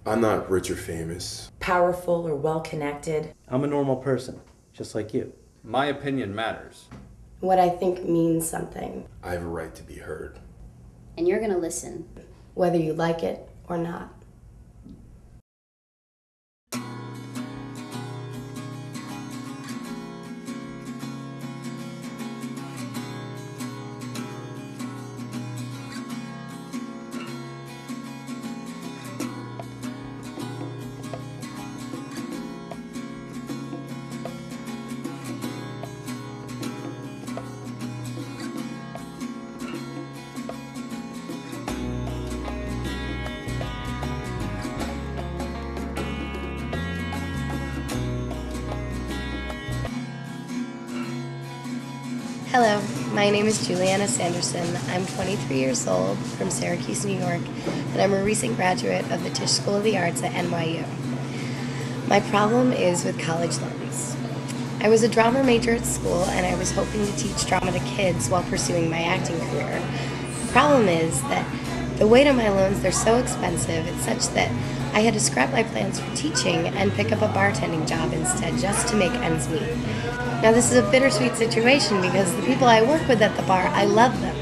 I'm not rich or famous. Powerful or well-connected. I'm a normal person, just like you. My opinion matters. What I think means something. I have a right to be heard. And you're gonna listen. Whether you like it or not. Hello, my name is Julianna Sanderson. I'm 23 years old from Syracuse, New York, and I'm a recent graduate of the Tisch School of the Arts at NYU. My problem is with college loans. I was a drama major at school, and I was hoping to teach drama to kids while pursuing my acting career. The problem is that the weight of my loans, they're so expensive, it's such that I had to scrap my plans for teaching and pick up a bartending job instead just to make ends meet. Now this is a bittersweet situation because the people I work with at the bar, I love them,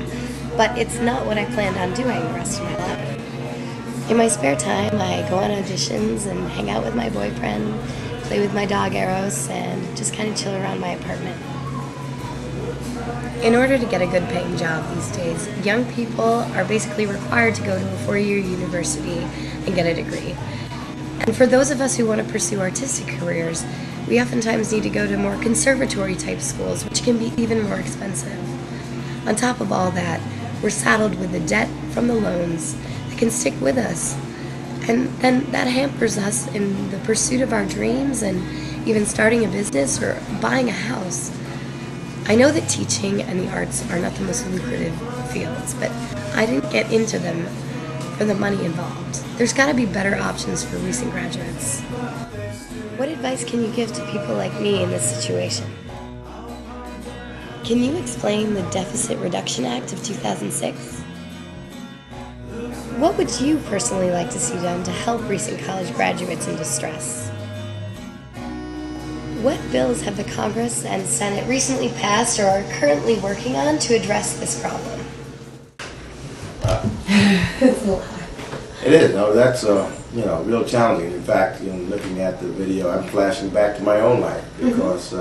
but it's not what I planned on doing the rest of my life. In my spare time, I go on auditions and hang out with my boyfriend, play with my dog Eros, and just kind of chill around my apartment. In order to get a good paying job these days, young people are basically required to go to a 4-year university and get a degree. And for those of us who want to pursue artistic careers, we oftentimes need to go to more conservatory type schools, which can be even more expensive. On top of all that, we're saddled with the debt from the loans that can stick with us. And then that hampers us in the pursuit of our dreams and even starting a business or buying a house. I know that teaching and the arts are not the most lucrative fields, but I didn't get into them for the money involved. There's got to be better options for recent graduates. What advice can you give to people like me in this situation? Can you explain the Deficit Reduction Act of 2006? What would you personally like to see done to help recent college graduates in distress? What bills have the Congress and Senate recently passed or are currently working on to address this problem? It's a lot. It is. No, that's real challenging. In fact, looking at the video, I'm flashing back to my own life because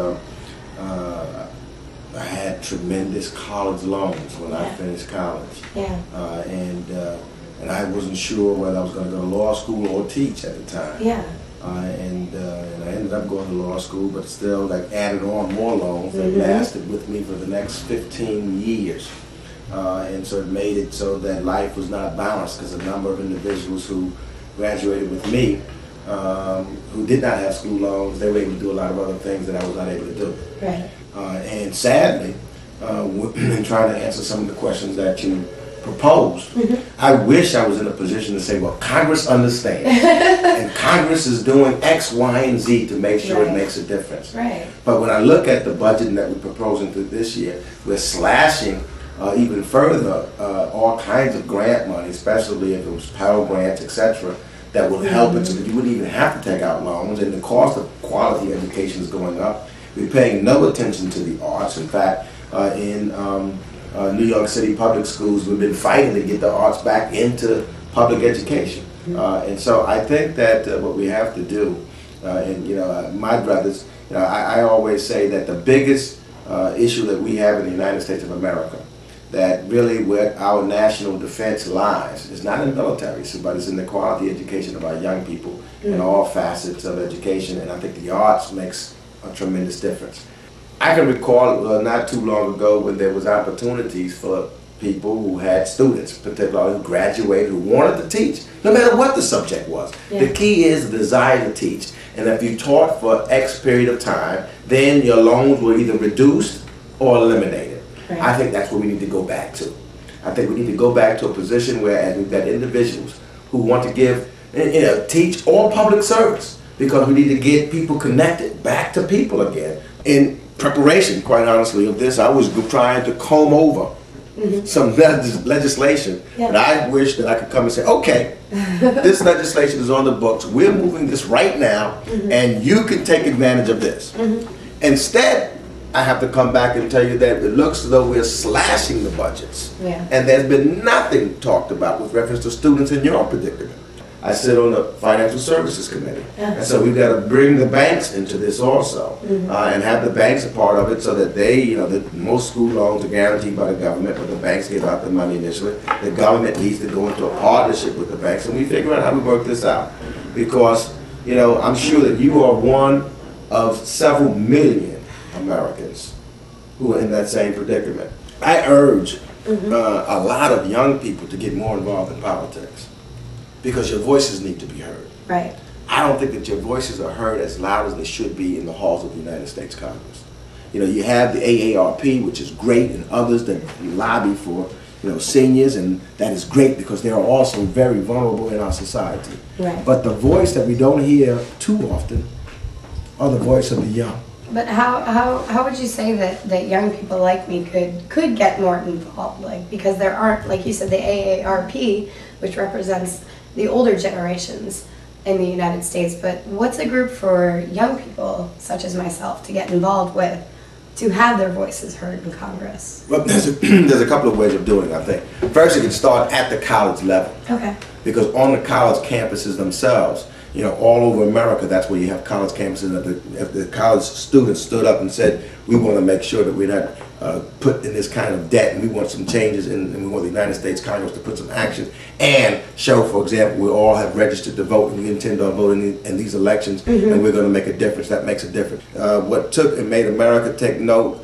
I had tremendous college loans when I finished college. Yeah. And I wasn't sure whether I was going to go to law school or teach at the time. Yeah. And I ended up going to law school, but still added on more loans that lasted with me for the next 15 years. And so it made it so that life was not balanced because a number of individuals who graduated with me who did not have school loans, they were able to do a lot of other things that I was not able to do. Right. And sadly, in trying to answer some of the questions that you proposed, I wish I was in a position to say, well, Congress understands, and Congress is doing X, Y, and Z to make sure it makes a difference. Right. But when I look at the budget that we're proposing for this year, we're slashing even further all kinds of grant money, especially if it was Pell Grants, etc., that will help it so that you wouldn't even have to take out loans, and the cost of quality education is going up. We're paying no attention to the arts. In fact, in New York City public schools, we've been fighting to get the arts back into public education. And so I think that what we have to do, my brothers, I always say that the biggest issue that we have in the United States of America, that really where our national defense lies, is not in the military, but it's in the quality education of our young people in all facets of education, and I think the arts makes a tremendous difference. I can recall not too long ago when there was opportunities for people who had students, particularly who graduated, who wanted to teach, no matter what the subject was. The key is the desire to teach, and if you taught for X period of time, then your loans were either reduced or eliminated. Right. I think that's what we need to go back to. I think we need to go back to a position where we've got individuals who want to give, teach all public service, because we need to get people connected back to people again. In preparation, quite honestly, of this, I was trying to comb over some legislation Yeah. that I wish that I could come and say, okay, this legislation is on the books, we're moving this right now, and you can take advantage of this. Instead, I have to come back and tell you that it looks as though we're slashing the budgets. Yeah. And there's been nothing talked about with reference to students in your predicament. I sit on the Financial Services Committee. And so we've got to bring the banks into this also, and have the banks a part of it so that they, most school loans are guaranteed by the government, but the banks give out the money initially. The government needs to go into a partnership with the banks, and we figure out how we work this out. Because, I'm sure that you are one of several million Americans who are in that same predicament. I urge a lot of young people to get more involved in politics because your voices need to be heard. Right. I don't think that your voices are heard as loud as they should be in the halls of the United States Congress. You have the AARP, which is great, and others that lobby for seniors, and that is great because they are also very vulnerable in our society. Right. But the voice that we don't hear too often are the voice of the young. But how would you say that young people like me could get more involved? Like, because there aren't, like you said, the AARP, which represents the older generations in the United States, but what's a group for young people, such as myself, to get involved with, to have their voices heard in Congress? Well, there's a couple of ways of doing it, I think. First, you can start at the college level. Okay. Because on the college campuses themselves, all over America, that's where you have college campuses. If the college students stood up and said, we want to make sure that we're not put in this kind of debt, and we want some changes, and we want the United States Congress to put some action and show, for example, we all have registered to vote, and we intend on voting in these elections, and we're going to make a difference. That makes a difference. What took and made America take note,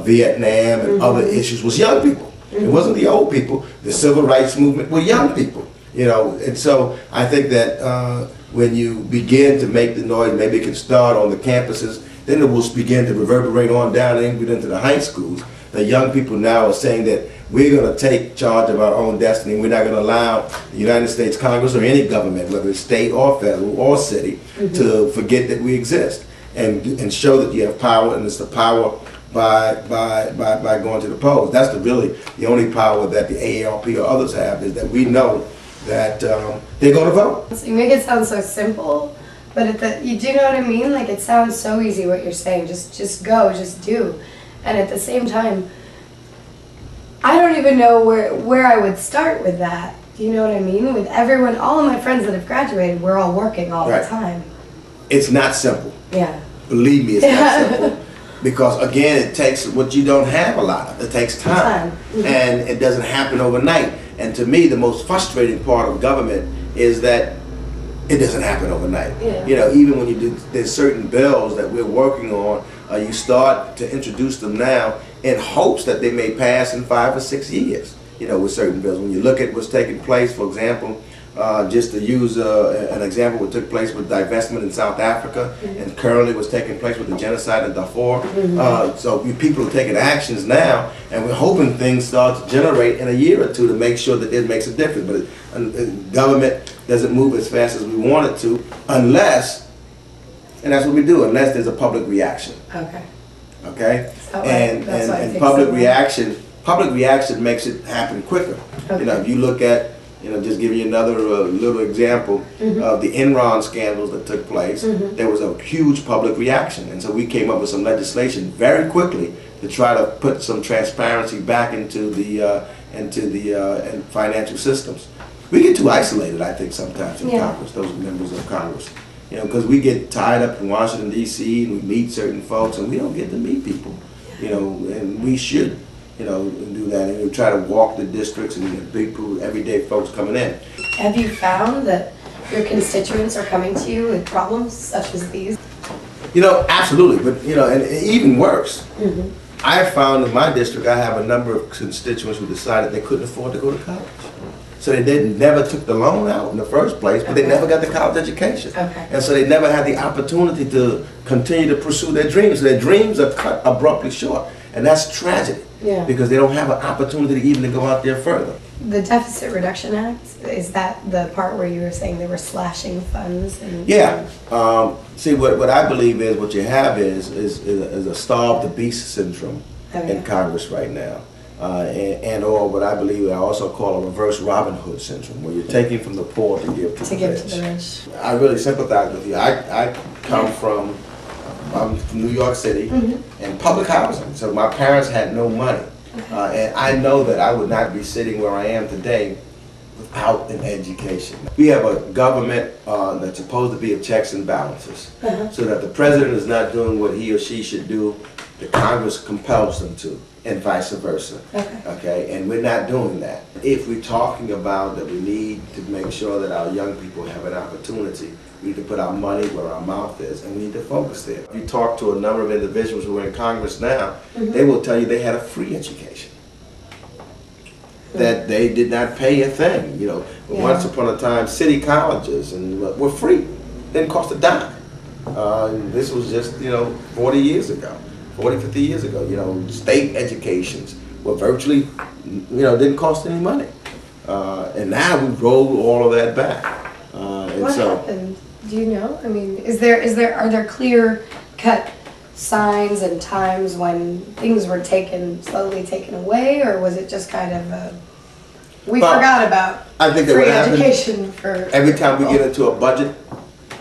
Vietnam and other issues, was young people. It wasn't the old people. The civil rights movement were young people. And so I think that when you begin to make the noise, maybe it can start on the campuses, then it will begin to reverberate on down and into the high schools. The young people now are saying that we're going to take charge of our own destiny. We're not going to allow the United States Congress or any government, whether it's state or federal or city, to forget that we exist and show that you have power, and it's the power by going to the polls. That's really the only power that the AARP or others have, is that we know that they're going to vote. So you make it sound so simple, but you do know what I mean? Like, it sounds so easy what you're saying. Just go, just do. And at the same time, I don't even know where I would start with that. Do you know what I mean? With everyone, all of my friends that have graduated, we're all working all the time. It's not simple. Yeah. Believe me, it's not simple. Because again, it takes what you don't have a lot of. It takes time. And it doesn't happen overnight. And to me, the most frustrating part of government is that it doesn't happen overnight. Yeah. Even when you do, there's certain bills that we're working on, you start to introduce them now in hopes that they may pass in 5 or 6 years. With certain bills. When you look at what's taking place, for example, just to use an example, what took place with divestment in South Africa, and currently what's taking place with the genocide in Darfur. So people are taking actions now, and we're hoping things start to generate in a year or two to make sure that it makes a difference. But government doesn't move as fast as we want it to, unless, and that's what we do, unless there's a public reaction. Okay. Okay? That's why And public reaction makes it happen quicker. Okay. If you look at, just give you another little example of the Enron scandals that took place, there was a huge public reaction. And so we came up with some legislation very quickly to try to put some transparency back into the financial systems. We get too isolated, I think, sometimes in Congress, those members of Congress. Because we get tied up in Washington, D.C., and we meet certain folks, and we don't get to meet people, and we should. Do that, and we try to walk the districts and big pool, everyday folks coming in. Have you found that your constituents are coming to you with problems such as these? Absolutely, but and even worse. I found in my district, I have a number of constituents who decided they couldn't afford to go to college. So they never took the loan out in the first place, but they never got the college education. And so they never had the opportunity to continue to pursue their dreams. So their dreams are cut abruptly short, and that's tragedy. Because they don't have an opportunity even to go out there further. The Deficit Reduction Act, is that the part where you were saying they were slashing funds? See, what I believe is what you have is a starve the beast syndrome in Congress right now. and or what I believe I also call a reverse Robin Hood syndrome, where you're taking from the poor to give to the rich. I really sympathize with you. I come from, I'm from New York City, and public housing, so my parents had no money. And I know that I would not be sitting where I am today without an education. We have a government that's supposed to be of checks and balances, so that the president is not doing what he or she should do, the Congress compels them to, and vice versa. Okay, and we're not doing that. If we're talking about that we need to make sure that our young people have an opportunity, we need to put our money where our mouth is, and we need to focus there. If you talk to a number of individuals who are in Congress now, they will tell you they had a free education. That they did not pay a thing. You know, once upon a time, city colleges were free, didn't cost a dime. This was just 40 years ago, 40, 50 years ago. You know, state educations were virtually didn't cost any money, and now we've rolled all of that back. What happened? Do you know? I mean, are there clear cut signs and times when things were slowly taken away, or was it just kind of forgot about I think that free what happens, education for every time we get into a budget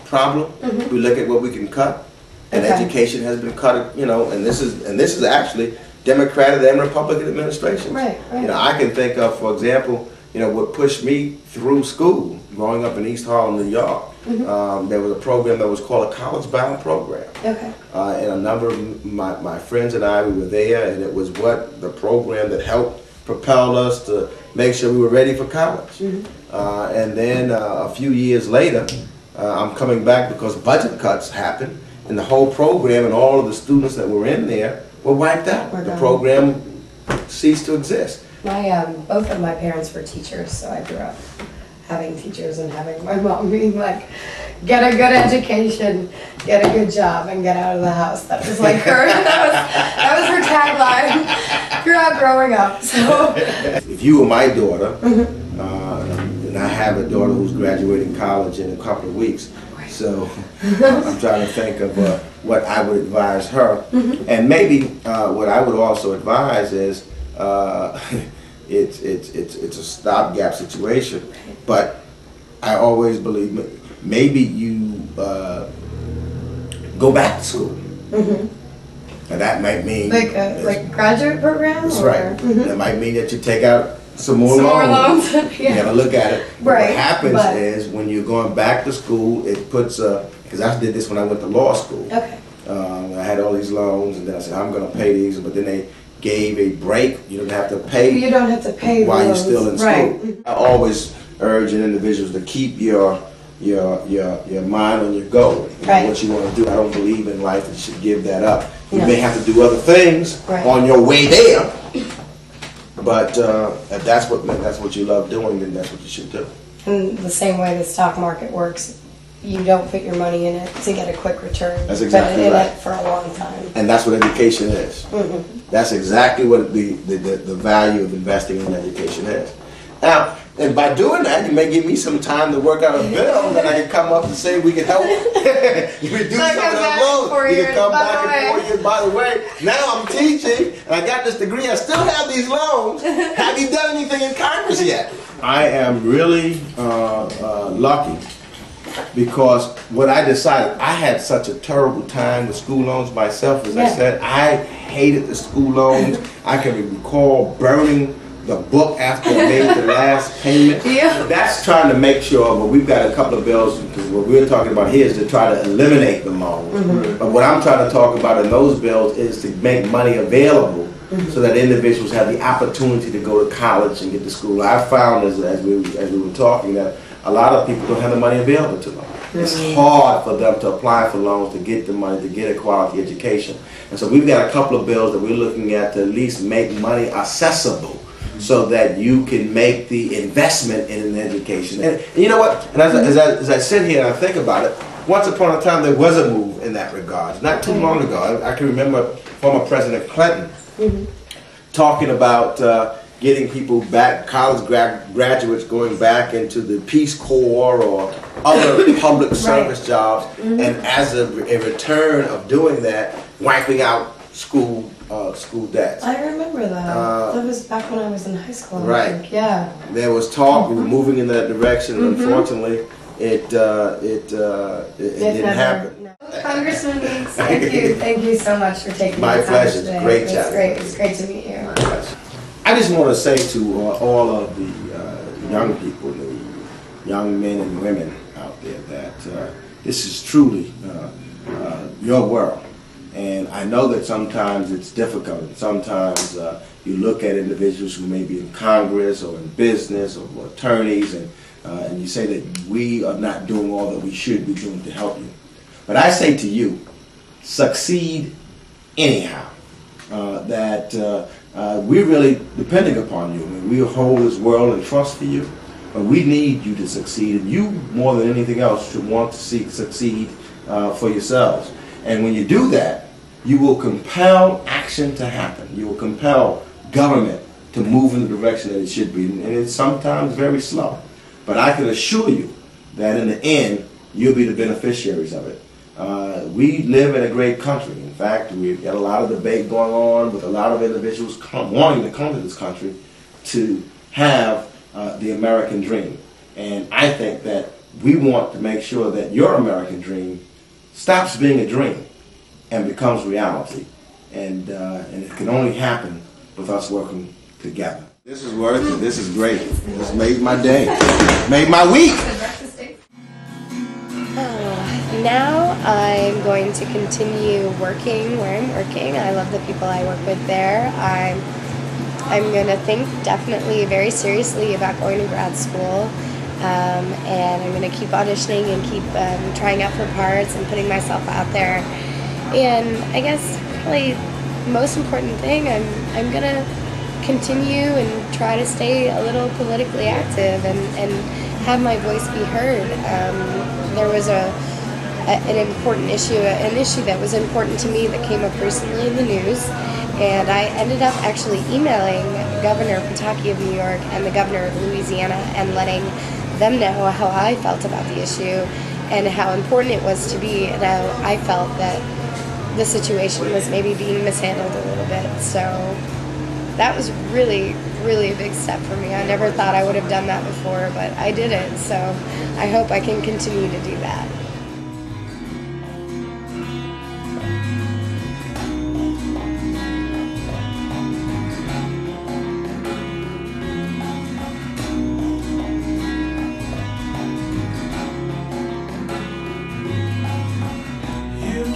problem, we look at what we can cut, and education has been cut. And this is actually Democratic and Republican administrations. Right. You know, I can think of, for example, what pushed me through school, growing up in East Harlem, New York. There was a program that was called a college-bound program. And a number of my friends and I, we were there, and it was the program that helped propel us to make sure we were ready for college. And then a few years later, I'm coming back because budget cuts happened, and the whole program and all of the students that were in there were wiped out. The program ceased to exist. Both of my parents were teachers, so I grew up having teachers and having my mom being like, get a good education, get a good job, and get out of the house. That was like her, that was her tagline throughout growing up. So, if you were my daughter, and I have a daughter who's graduating college in a couple of weeks, so I'm trying to think of what I would advise her. And maybe what I would also advise is, it's a stopgap situation, but I always believe maybe you go back to school. And that might mean like graduate programs. That's right. That might mean that you take out some more loans. You gotta look at it. What happens is when you're going back to school, it puts because I did this when I went to law school. I had all these loans, and then I said I'm going to pay these, but then they gave a break. You don't have to pay. You don't have to pay while you're still in school. I always urge individuals to keep your mind on your goal. What you want to do. I don't believe in life that you should give that up. You may have to do other things on your way there, but if that's what you love doing, then that's what you should do. In the same way the stock market works, you don't put your money in it to get a quick return. That's exactly right. It for a long time. And that's what education is. That's exactly what the value of investing in education is. Now, and by doing that, you may give me some time to work out a bill that I can come up and say we can help. You reduce some of those loans. You can come back in 4 years. By the way, now I'm teaching, and I got this degree. I still have these loans. Have you done anything in Congress yet? I am really lucky. Because what I decided, I had such a terrible time with school loans myself. As I said, I hated the school loans. I can recall burning the book after I made the last payment. That's trying to make sure, but we've got a couple of bills, because what we're talking about here is to try to eliminate the loans. But what I'm trying to talk about in those bills is to make money available so that individuals have the opportunity to go to college and get to school. I found as we were talking that a lot of people don't have the money available to them. It's hard for them to apply for loans, to get the money, to get a quality education. And so we've got a couple of bills that we're looking at to at least make money accessible so that you can make the investment in an education. And you know what? And as I sit here and I think about it, once upon a time there was a move in that regard. Not too long ago. I can remember former President Clinton talking about getting people back, college graduates going back into the Peace Corps or other public service jobs, and as a return of doing that, wiping out school school debts. I remember that. Uh, That was back when I was in high school. I Right. think. Yeah. There was talk, we were moving in that direction, and unfortunately, it didn't happen. No. Congressman Meeks, thank you so much for taking My the time pleasure. today. Great It was chatting. great. It was great to meet you. I just want to say to all of the young people, the young men and women out there, that this is truly your world. And I know that sometimes it's difficult. Sometimes you look at individuals who may be in Congress or in business or attorneys, and you say that we are not doing all that we should be doing to help you. But I say to you, succeed anyhow. We're really depending upon you. I mean, we hold this world in trust for you, but we need you to succeed, and you, more than anything else, should want to succeed for yourselves. And when you do that, you will compel action to happen. You will compel government to move in the direction that it should be, and it's sometimes very slow. But I can assure you that in the end, you'll be the beneficiaries of it. We live in a great country. In fact, we've got a lot of debate going on with a lot of individuals wanting to come to this country to have the American dream. And I think that we want to make sure that your American dream stops being a dream and becomes reality. And it can only happen with us working together. This is worth it. This is great. This made my day. Made my week. Now I'm going to continue working where I'm working. I love the people I work with there. I'm going to think definitely very seriously about going to grad school, and I'm going to keep auditioning and keep trying out for parts and putting myself out there. And I guess probably the most important thing, I'm going to continue and try to stay a little politically active and have my voice be heard. There was an important issue, an issue that was important to me that came up recently in the news, and I ended up actually emailing Governor Pataki of New York and the Governor of Louisiana and letting them know how I felt about the issue and how important it was to me, and how I felt that the situation was maybe being mishandled a little bit. So that was really, really a big step for me. I never thought I would have done that before, but I did it, so I hope I can continue to do that.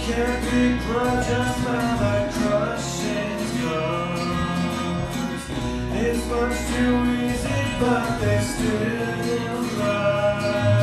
Can't begrudge us now like crushing comes. It's much too easy, but they still rise.